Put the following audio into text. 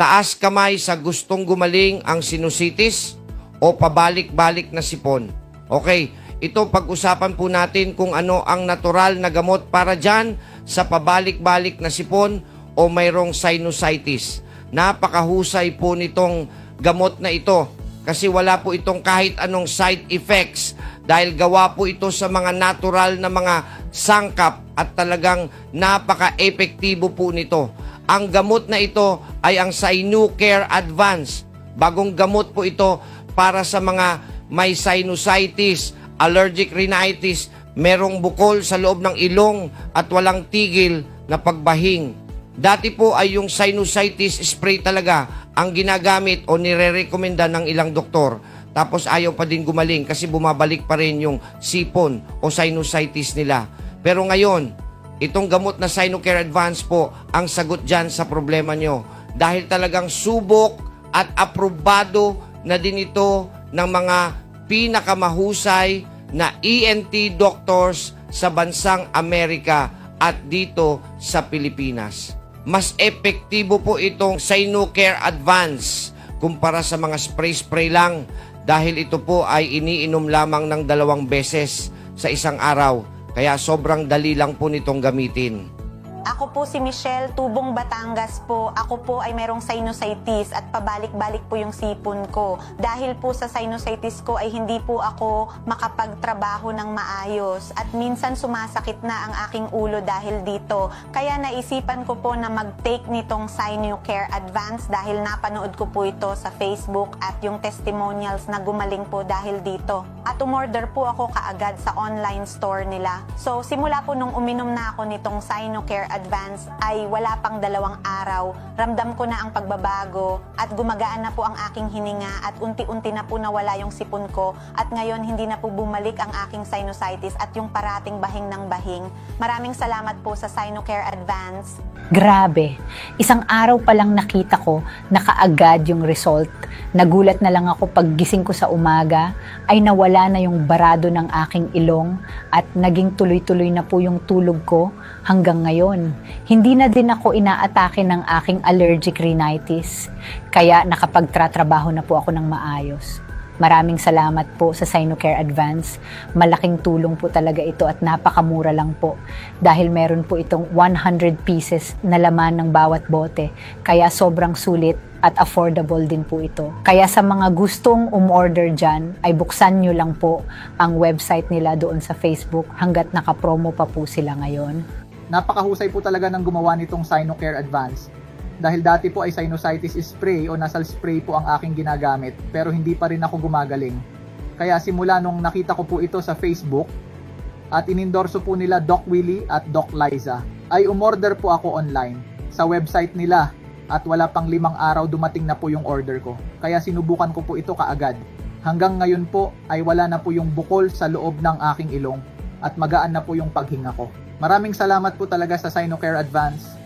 Taas kamay sa gustong gumaling ang sinusitis o pabalik-balik na sipon. Okay, ito pag-usapan po natin kung ano ang natural na gamot para dyan sa pabalik-balik na sipon o mayroong sinusitis. Napakahusay po nitong gamot na ito kasi wala po itong kahit anong side effects dahil gawa po ito sa mga natural na mga sangkap at talagang napaka-epektibo po nito. Ang gamot na ito ay ang Sinucare Advance. Bagong gamot po ito para sa mga may sinusitis, allergic rhinitis, merong bukol sa loob ng ilong at walang tigil na pagbahing. Dati po ay yung sinusitis spray talaga ang ginagamit o nire-recommenda ng ilang doktor. Tapos ayaw pa din gumaling kasi bumabalik pa rin yung sipon o sinusitis nila. Pero ngayon, itong gamot na Sinucare Advance po ang sagot dyan sa problema nyo. Dahil talagang subok at aprobado na din ito ng mga pinakamahusay na ENT doctors sa bansang Amerika at dito sa Pilipinas. Mas epektibo po itong Sinucare Advance kumpara sa mga spray-spray lang dahil ito po ay iniinom lamang ng 2 beses sa isang araw. Kaya sobrang dali lang po nitong gamitin. Ako po si Michelle, Tubong, Batangas po. Ako po ay mayroong sinusitis at pabalik-balik po yung sipon ko. Dahil po sa sinusitis ko ay hindi po ako makapagtrabaho ng maayos at minsan sumasakit na ang aking ulo dahil dito. Kaya naisipan ko po na mag-take nitong Sinucare Advance dahil napanood ko po ito sa Facebook at yung testimonials na gumaling po dahil dito. At umorder po ako kaagad sa online store nila. So simula po nung uminom na ako nitong Sinucare Advance ay wala pang 2 araw. Ramdam ko na ang pagbabago at gumagaan na po ang aking hininga at unti-unti na po nawala yung sipon ko at ngayon hindi na po bumalik ang aking sinusitis at yung parating bahing ng bahing. Maraming salamat po sa Sinucare Advance. Grabe, isang araw pa lang nakita ko na kaagad yung result. Nagulat na lang ako pag gising ko sa umaga ay nawala na yung barado ng aking ilong at naging tuloy-tuloy na po yung tulog ko hanggang ngayon. Hindi na din ako inaatake ng aking allergic rhinitis kaya nakapagtratrabaho na po ako ng maayos. Maraming salamat po sa Sinucare Advance. Malaking tulong po talaga ito at napakamura lang po dahil meron po itong 100 pieces na laman ng bawat bote. Kaya sobrang sulit at affordable din po ito. Kaya sa mga gustong umorder dyan, ay buksan nyo lang po ang website nila doon sa Facebook hanggat nakapromo pa po sila ngayon. Napakahusay po talaga ng gumawa nitong Sinucare Advance. Dahil dati po ay sinusitis spray o nasal spray po ang aking ginagamit pero hindi pa rin ako gumagaling. Kaya simula nung nakita ko po ito sa Facebook at inendorso po nila Doc Willie at Doc Liza ay umorder po ako online sa website nila at wala pang 5 araw dumating na po yung order ko. Kaya sinubukan ko po ito kaagad. Hanggang ngayon po ay wala na po yung bukol sa loob ng aking ilong at magaan na po yung paghinga ko. Maraming salamat po talaga sa Sinucare Advance.